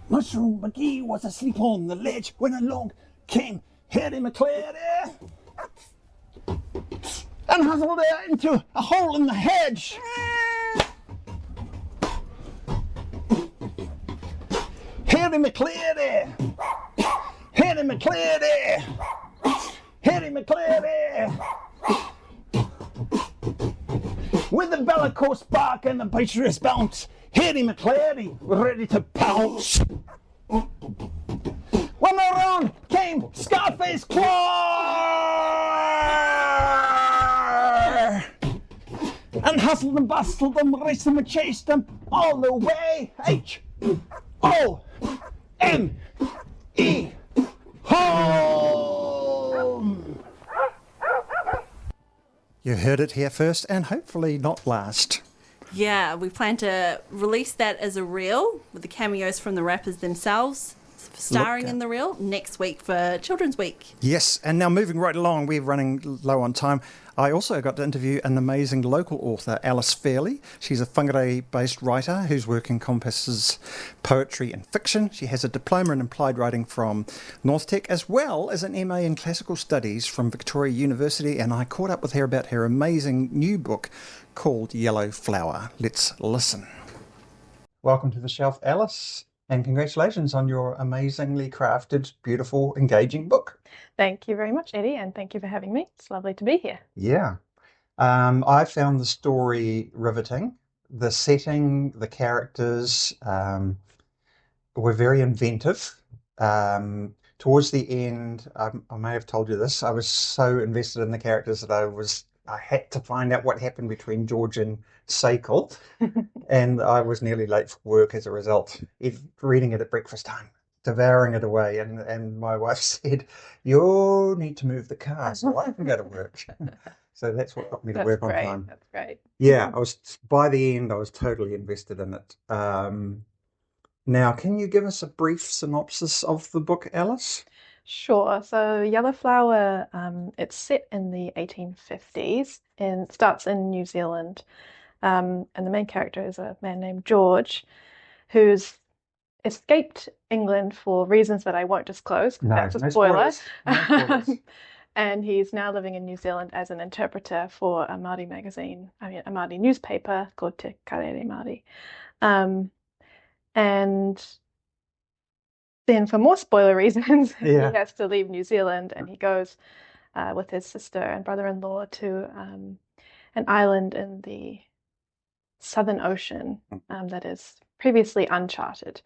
Mushroom McGee was asleep on the ledge when along came Harry McClary and hustled it into a hole in the hedge. Harry McClary! Harry McClary! Harry McClary! With the bellicose bark and the boisterous bounce, Harry McClary was ready to pounce. When around came Scarface Claw and hustled and bustled them, raced them and chased them all the way. H-O-M-E, home! You heard it here first and hopefully not last. Yeah, we plan to release that as a reel with the cameos from the rappers themselves starring in the reel next week for Children's Week. Yes, and now moving right along, we're running low on time. I also got to interview an amazing local author, Alice Fairley. She's a Whangarei-based writer whose work encompasses poetry and fiction. She has a diploma in implied writing from North Tech, as well as an MA in classical studies from Victoria University, and I caught up with her about her amazing new book called Yellow Flower. Let's listen. Welcome to the shelf, Alice, and congratulations on your amazingly crafted, beautiful, engaging book. Thank you very much, Eddie, and thank you for having me. It's lovely to be here. Yeah. I found the story riveting. The setting, the characters were very inventive. Towards the end, I may have told you this, I was so invested in the characters that I had to find out what happened between George and Seikl, and I was nearly late for work as a result. Reading it at breakfast time, devouring it away, and my wife said, "You need to move the car so I can go to work." So that's what got me to work on time. That's great. Yeah, by the end I was totally invested in it. Now, can you give us a brief synopsis of the book, Alice? Sure. So Yellow Flower, it's set in the 1850s and starts in New Zealand. And the main character is a man named George, who's escaped England for reasons that I won't disclose. That's a spoiler. No spoilers. And he's now living in New Zealand as an interpreter for a Māori a Māori newspaper called Te Karere Māori. And then for more spoiler reasons, he has to leave New Zealand, and he goes with his sister and brother-in-law to an island in the Southern Ocean that is previously uncharted.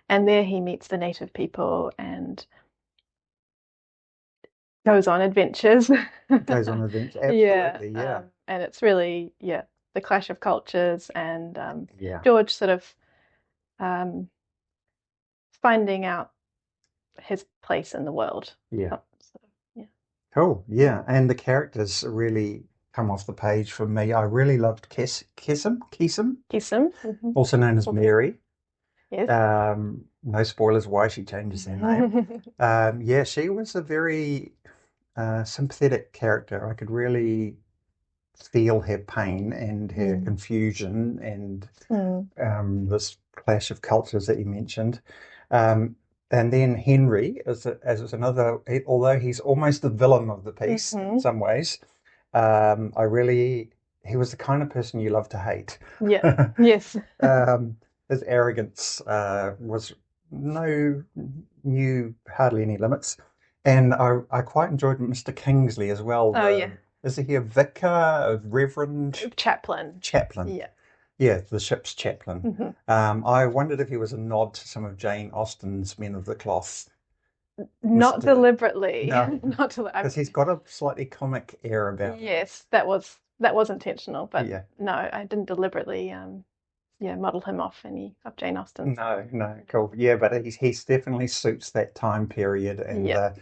And there he meets the native people and goes on adventures. Absolutely, yeah. And it's really, the clash of cultures and George sort of finding out his place in the world. Cool, yeah. And the characters really come off the page for me. I really loved Kesem, also known as Mary. Yes. No spoilers why she changes her name. She was a very sympathetic character. I could really feel her pain and her confusion and this clash of cultures that you mentioned. And then Henry as another, although he's almost the villain of the piece in some ways, he was the kind of person you love to hate. Yeah, yes. His arrogance was knew hardly any limits. And I quite enjoyed Mr. Kingsley as well. Oh, yeah. Is he a vicar, a reverend? Chaplain. Chaplain. Yeah. Yeah, the ship's chaplain. I wondered if he was a nod to some of Jane Austen's Men of the Cloth. Not deliberately. No, Not deliberately. because he's got a slightly comic air about him. Yes, that was intentional, but no, I didn't deliberately model him off any of Jane Austen's. No, cool. Yeah, but he definitely suits that time period and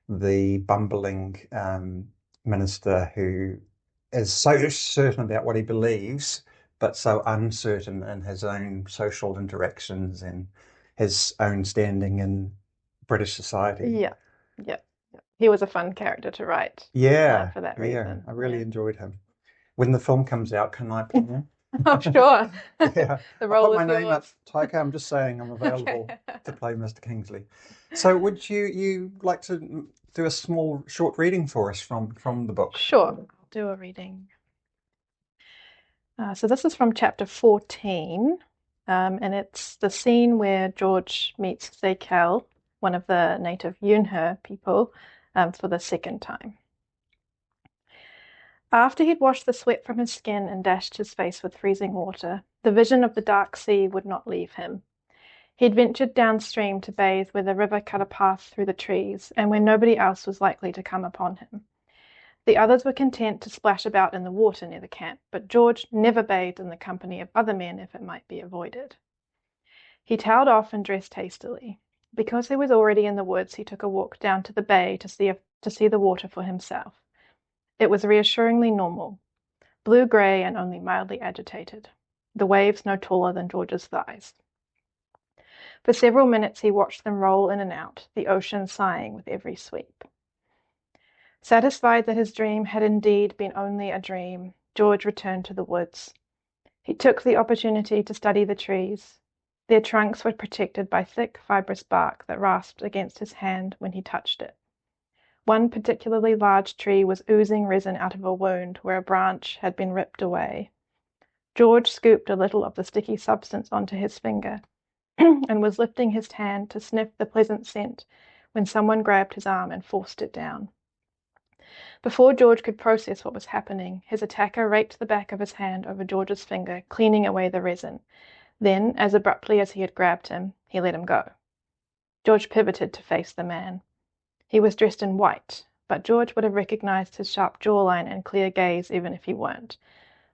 the bumbling minister who is so certain about what he believes, but so uncertain in his own social interactions and his own standing in British society. Yeah. He was a fun character to write. For that reason. I really enjoyed him. When the film comes out, can I play him? I'm sure. Yeah. The role I'll put is my name up, yours. Taika. I'm just saying I'm available to play Mr. Kingsley. So would you like to do a short reading for us from the book? Sure, I'll do a reading. So this is from chapter 14, and it's the scene where George meets Zekel, one of the native Yunhe people, for the second time. After he'd washed the sweat from his skin and dashed his face with freezing water, the vision of the dark sea would not leave him. He'd ventured downstream to bathe where the river cut a path through the trees and where nobody else was likely to come upon him. The others were content to splash about in the water near the camp, but George never bathed in the company of other men if it might be avoided. He toweled off and dressed hastily. Because he was already in the woods, he took a walk down to the bay to see the water for himself. It was reassuringly normal, blue-grey and only mildly agitated, the waves no taller than George's thighs. For several minutes he watched them roll in and out, the ocean sighing with every sweep. Satisfied that his dream had indeed been only a dream, George returned to the woods. He took the opportunity to study the trees. Their trunks were protected by thick, fibrous bark that rasped against his hand when he touched it. One particularly large tree was oozing resin out of a wound where a branch had been ripped away. George scooped a little of the sticky substance onto his finger and was lifting his hand to sniff the pleasant scent when someone grabbed his arm and forced it down. Before George could process what was happening, his attacker raked the back of his hand over George's finger, cleaning away the resin. Then, as abruptly as he had grabbed him, he let him go. George pivoted to face the man. He was dressed in white, but George would have recognized his sharp jawline and clear gaze even if he weren't.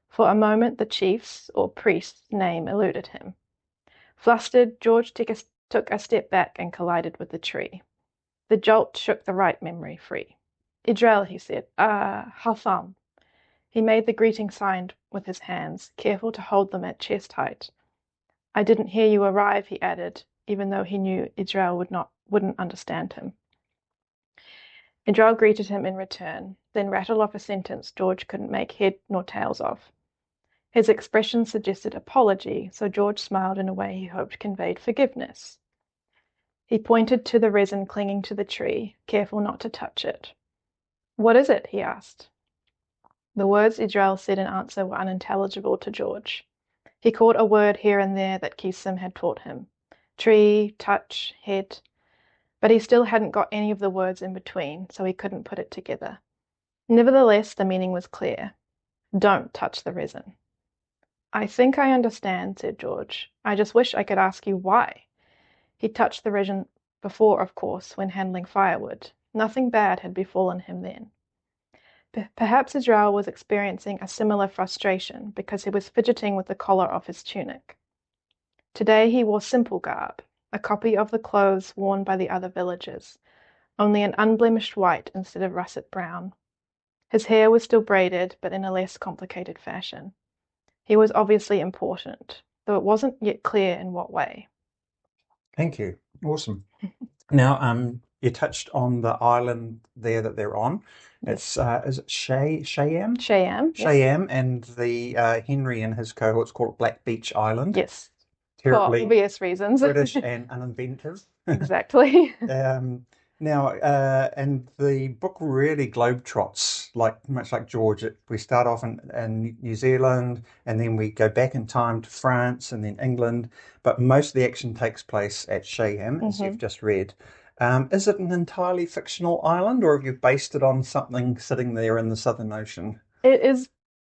For a moment the chief's, or priest's, name eluded him. Flustered, George took a step back and collided with the tree. The jolt shook the right memory free. "Idrel," he said. Haltham." He made the greeting sign with his hands, careful to hold them at chest height. "I didn't hear you arrive," he added, even though he knew Idrel wouldn't understand him. Idrel greeted him in return, then rattled off a sentence George couldn't make head nor tails of. His expression suggested apology, so George smiled in a way he hoped conveyed forgiveness. He pointed to the resin clinging to the tree, careful not to touch it. "What is it?" he asked. The words Idrel said in answer were unintelligible to George. He caught a word here and there that Kisim had taught him. Tree, touch, head. But he still hadn't got any of the words in between, so he couldn't put it together. Nevertheless, the meaning was clear. Don't touch the resin. "I think I understand," said George. "I just wish I could ask you why." He'd touched the resin before, of course, when handling firewood. Nothing bad had befallen him then. Perhaps Idrel was experiencing a similar frustration because he was fidgeting with the collar of his tunic. Today he wore simple garb, a copy of the clothes worn by the other villagers, only an unblemished white instead of russet brown. His hair was still braided, but in a less complicated fashion. He was obviously important, though it wasn't yet clear in what way. Thank you. Awesome. Now, you touched on the island there that they're on. It's is it Shayam? Shayam. Shayam, and the Henry and his cohorts call it Black Beach Island. Yes. Terribly For obvious reasons. British and uninventive. Exactly. Now, and the book really globetrots, much like George. We start off in New Zealand, and then we go back in time to France and then England, but most of the action takes place at Shaham, as you've just read. Is it an entirely fictional island, or have you based it on something sitting there in the Southern Ocean? It is.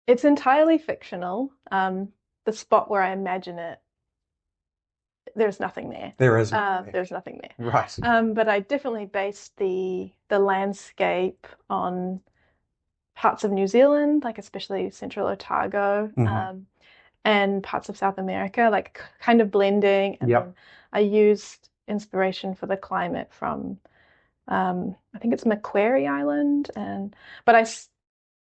It's entirely fictional. The spot where I imagine it, there's nothing there. There isn't. There's nothing there. Right. But I definitely based the landscape on parts of New Zealand, like especially Central Otago, and parts of South America, like kind of blending. And then I used inspiration for the climate from, I think it's Macquarie Island,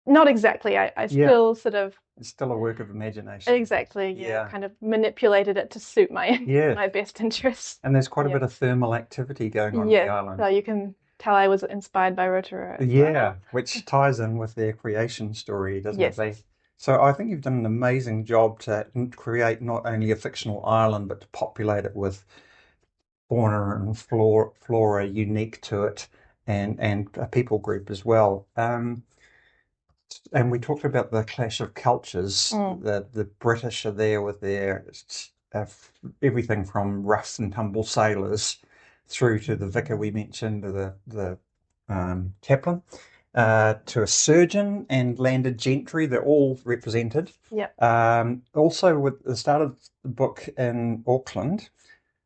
not exactly. I still sort of. It's still a work of imagination. Exactly. Yeah. Kind of manipulated it to suit my my best interests. And there's quite a bit of thermal activity going on the island. So you can tell I was inspired by Rotorua. Which ties in with their creation story, doesn't it? Yes. So I think you've done an amazing job to create not only a fictional island, but to populate it with fauna and flora unique to it, and a people group as well. And we talked about the clash of cultures. The British are there with their everything from rough and tumble sailors through to the vicar we mentioned, to the chaplain, to a surgeon and landed gentry. They're all represented. Also, with the start of the book in Auckland.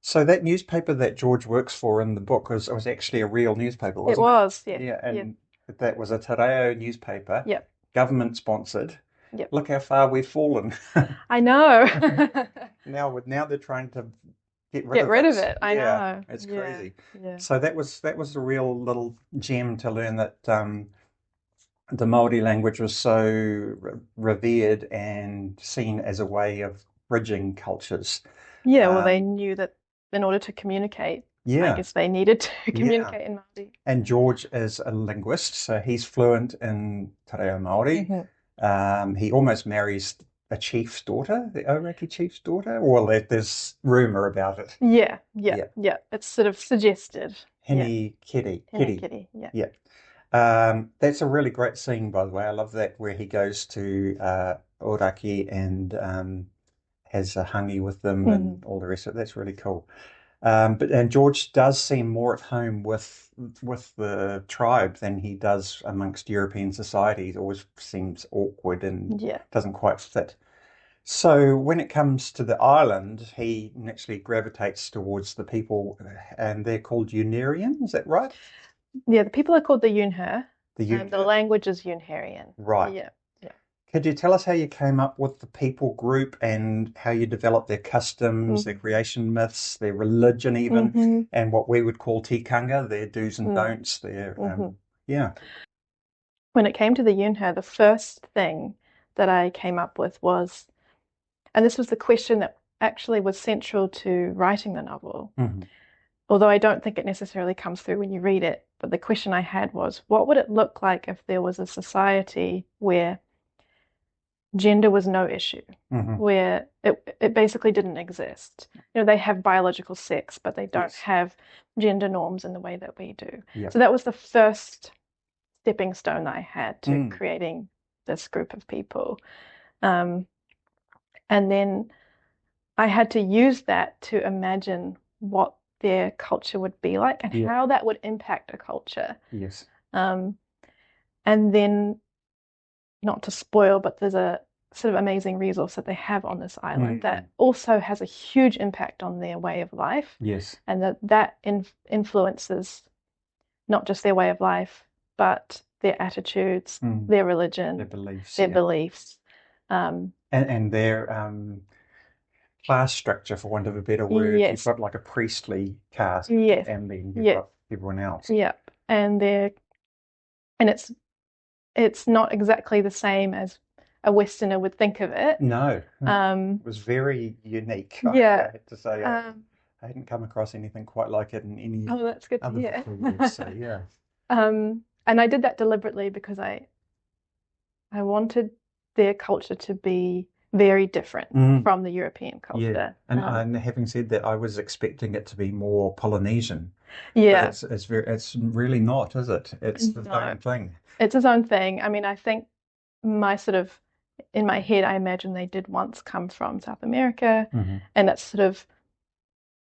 So that newspaper that George works for in the book was actually a real newspaper, wasn't it? It was, yeah. Yeah, and that was a Te Reo newspaper. Government sponsored. Look how far we've fallen. I know. Now they're trying to get rid of it. I know. It's crazy. So that was a real little gem to learn that the Māori language was so revered and seen as a way of bridging cultures. Well, they knew that in order to communicate, I guess they needed to communicate in Māori. And George is a linguist, so he's fluent in Te Reo Māori. He almost marries a chief's daughter, the Aoraki chief's daughter, or there's rumour about it. Yeah. It's sort of suggested. Hene Kiri. That's a really great scene, by the way. I love that, where he goes to Aoraki and has a hangi with them and all the rest of it. That's really cool. But George does seem more at home with the tribe than he does amongst European society. He always seems awkward and doesn't quite fit. So when it comes to the island, he naturally gravitates towards the people, and they're called Unarian. Is that right? Yeah, the people are called the Yunher. The language is Yunherian. Right. Yeah. Could you tell us how you came up with the people group and how you developed their customs, their creation myths, their religion even, and what we would call tikanga, their do's and don'ts, their, When it came to the Yunher, the first thing that I came up with was, and this was the question that actually was central to writing the novel, although I don't think it necessarily comes through when you read it, but the question I had was, what would it look like if there was a society where gender was no issue, where it basically didn't exist? They have biological sex, but they don't have gender norms in the way that we do. So that was the first stepping stone that I had to creating this group of people. And then I had to use that to imagine what their culture would be like and how that would impact a culture. And then, not to spoil, but there's a sort of amazing resource that they have on this island that also has a huge impact on their way of life. And that influences not just their way of life, but their attitudes, their religion, their beliefs. And their class structure, for want of a better word. You've got like a priestly caste, and then you've got everyone else. And it's not exactly the same as a Westerner would think of it. No, it was very unique. I have to say, I hadn't come across anything quite like it in any that's good other to years, so and I did that deliberately because I wanted their culture to be very different from the European culture. Yeah, and having said that, I was expecting it to be more Polynesian. Yeah. But it's really not, is it? It's its own thing. It's its own thing. I mean, I think in my head, I imagine they did once come from South America, and it's sort of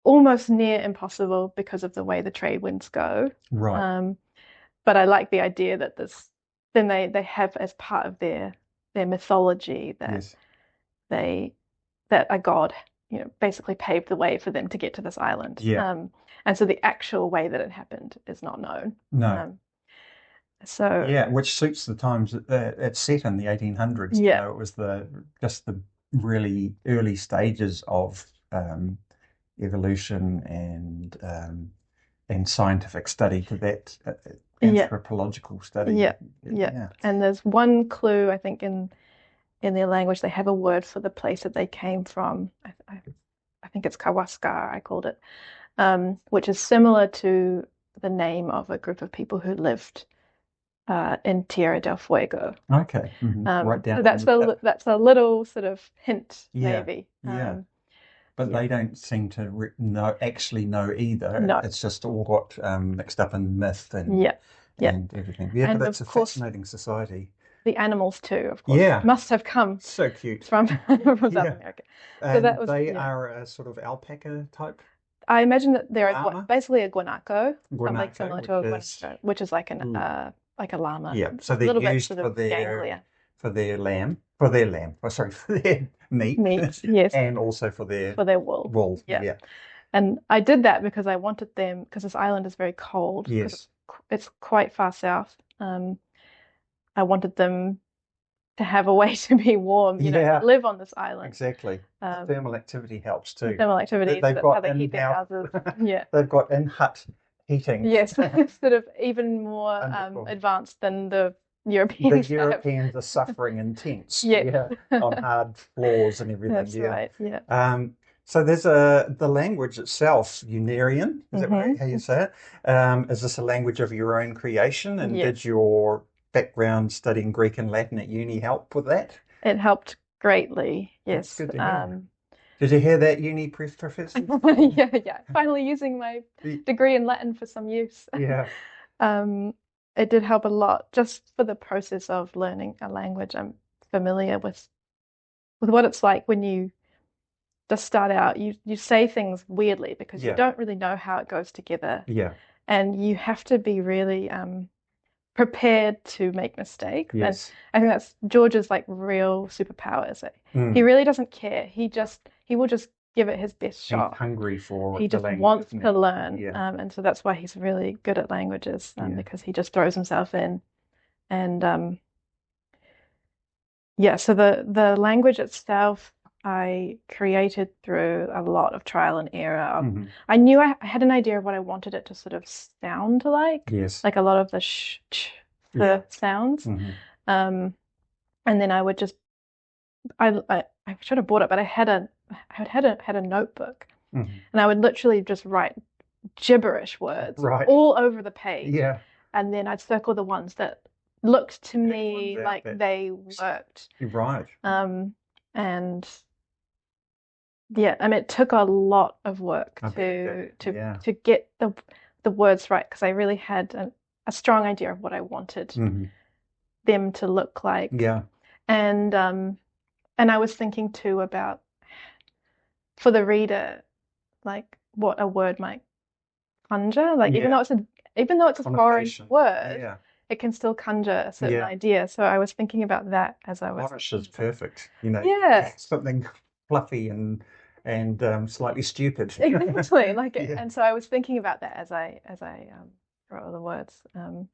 almost near impossible because of the way the trade winds go. Right. But I like the idea that then they have as part of their mythology that that a god, basically paved the way for them to get to this island. Yeah. And so the actual way that it happened is not known. No. So yeah, which suits the times it's set in the 1800s. Yeah. It was just the really early stages of evolution and scientific study to that anthropological study. Yeah. And there's one clue, I think, in their language. They have a word for the place that they came from. I think it's Kawaska, I called it, which is similar to the name of a group of people who lived in Tierra del Fuego. Okay. Right down. So that's a little sort of hint, maybe. But they don't seem to actually know either. No. It's just all got mixed up in myth and everything. Yeah, And but that's of a course, fascinating society. the animals too, of course, must have come So cute. from South America. So that was They are a sort of alpaca type. I imagine that they're Llama? basically a guanaco, something Guanaco, similar to a which is- guanaco, which is like a llama. Yeah, so a they're little bit used sort for of their ganglier. for their meat. Meat, yes. And also for their wool. Wool. Yeah. And I did that because I wanted them, because this island is very cold. 'Cause Yes. it's quite far south. I wanted them to have a way to be warm, to live on this island. Exactly. Thermal activity helps too. Thermal activity, They've that's got how they heat their in-house- houses. Yeah. They've got in-hut heating. Yes, it's sort of even more advanced than the Europeans The have. Europeans are suffering in tents. Yeah. On hard floors and everything. That's right, yeah. So there's the language itself, Whangarei, is that how you say it? Is this a language of your own creation? And Yes. did your background studying Greek and Latin at uni help with that? It helped greatly, yes. Good to hear. Did you hear that, uni professor? Yeah. Finally using my degree in Latin for some use. Yeah. It did help a lot just for the process of learning a language. I'm familiar with what it's like when you just start out. You say things weirdly because you don't really know how it goes together. Yeah. And you have to be really prepared to make mistakes. Yes. And I think that's George's real superpower. Mm. He really doesn't care. He will just give it his best shot. He's hungry for He the just language, wants isn't to he? learn, Yeah. and so that's why he's really good at languages, because he just throws himself in. And so the language itself I created through a lot of trial and error. I knew I had an idea of what I wanted it to sort of sound like. Yes. Like a lot of the the sounds. And then I would just I should have bought it, but I had a notebook, and I would literally just write gibberish words all over the page. Yeah. And then I'd circle the ones that looked to me like they worked. Right. And yeah, I mean, it took a lot of work to get the words right, because I really had a strong idea of what I wanted them to look like. Yeah. And I was thinking too about, for the reader, like what a word might conjure. Like even though it's a foreign word, it can still conjure a certain idea. So I was thinking about that as I was. Flourish is perfect. Yeah. Something fluffy and slightly stupid. Exactly. And so I was thinking about that as I wrote all the words. And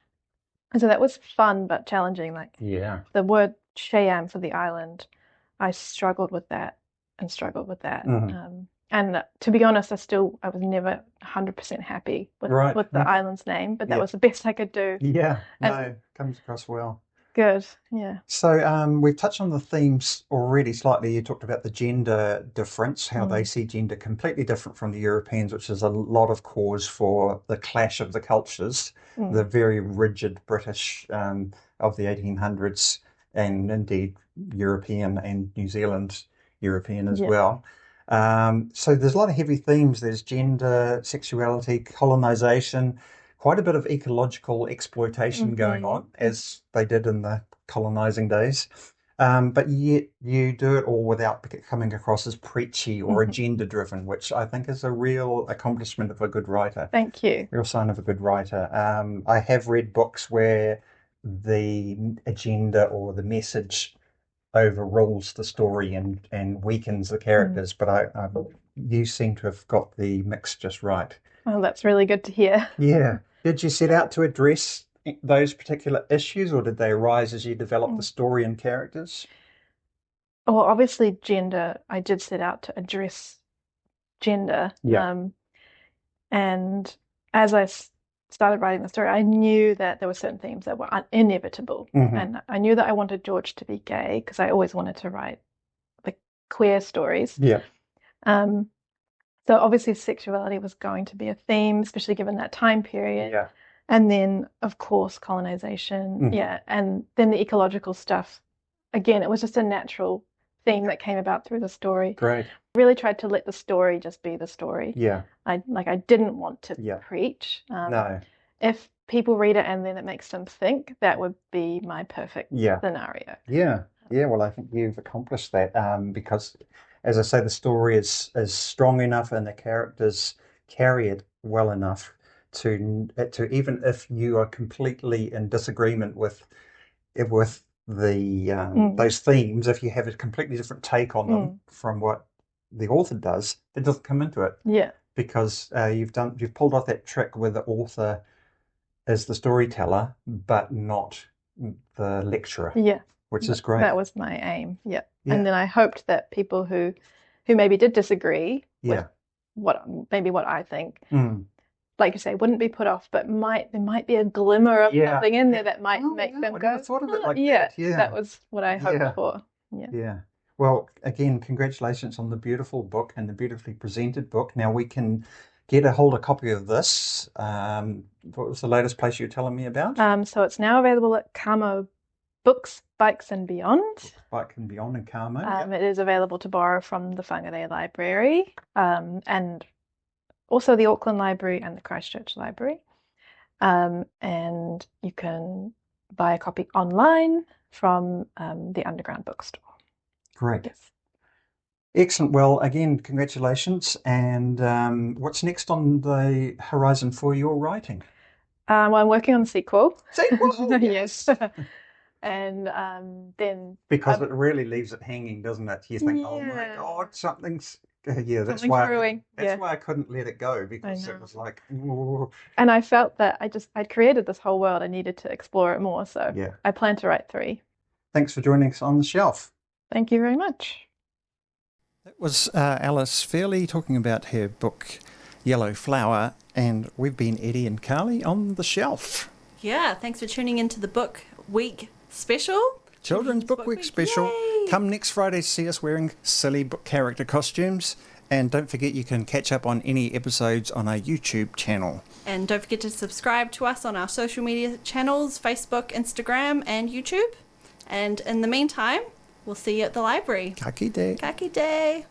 so that was fun but challenging. The word Cheyenne for the island, I struggled with that. And to be honest, I was never 100% happy with the island's name, but that was the best I could do. Yeah, comes across well. Good, yeah. So we've touched on the themes already slightly. You talked about the gender difference, how they see gender completely different from the Europeans, which is a lot of cause for the clash of the cultures, the very rigid British of the 1800s, and indeed European and New Zealand European as Yeah. well. So there's a lot of heavy themes. There's gender, sexuality, colonisation, quite a bit of ecological exploitation going on, as they did in the colonising days. But yet you do it all without coming across as preachy or agenda-driven, which I think is a real accomplishment of a good writer. Thank you. Real sign of a good writer. I have read books where the agenda or the message overrules the story and weakens the characters, but you seem to have got the mix just right. Oh, that's really good to hear. Yeah. Did you set out to address those particular issues, or did they arise as you developed the story and characters? Well, obviously gender, I did set out to address gender. Yeah. And as I started writing the story, I knew that there were certain themes that were inevitable. And I knew that I wanted George to be gay because I always wanted to write the queer stories. Yeah. So obviously sexuality was going to be a theme, especially given that time period. Yeah. And then, of course, colonization. Yeah. And then the ecological stuff. Again, it was just a natural theme that came about through the story. Great. I really tried to let the story just be the story. Yeah. I didn't want to preach. No. If people read it and then it makes them think, that would be my perfect scenario. Yeah. Yeah. Well, I think you've accomplished that because, as I say, the story is strong enough and the characters carry it well enough to even if you are completely in disagreement with the those themes, if you have a completely different take on them from what the author does, it doesn't come into it. Yeah. Because you've pulled off that trick where the author is the storyteller, but not the lecturer. Yeah. Which is great. That was my aim. Yeah. And then I hoped that people who maybe did disagree with what I think, like you say, wouldn't be put off, but there might be a glimmer of something in there that might make them go. I never thought of it like that. Yeah. That was what I hoped for. Yeah. Well, again, congratulations on the beautiful book and the beautifully presented book. Now we can get a copy of this. What was the latest place you were telling me about? So it's now available at Camo Books, Bikes and Beyond. Bike and Beyond in Carmo. It is available to borrow from the Whangarei Library and also the Auckland Library and the Christchurch Library. And you can buy a copy online from the Underground Bookstore. Great. Yes. Excellent. Well, again, congratulations. And what's next on the horizon for your writing? Well, I'm working on the sequel. Sequel? Yes. And then... Because it really leaves it hanging, doesn't it? You think, oh my God, something's... Yeah, that's why I couldn't let it go, because it was like... Ooh. And I felt that I'd created this whole world. I needed to explore it more. So I plan to write 3. Thanks for joining us on the shelf. Thank you very much. That was Alice Fairley talking about her book Yellow Flower, and we've been Eddie and Karlie on the shelf. Yeah, thanks for tuning into the Book Week special. Children's Book Week special. Yay! Come next Friday to see us wearing silly book character costumes, and don't forget you can catch up on any episodes on our YouTube channel. And don't forget to subscribe to us on our social media channels, Facebook, Instagram and YouTube. And in the meantime, we'll see you at the library. Ka kite. Ka kite.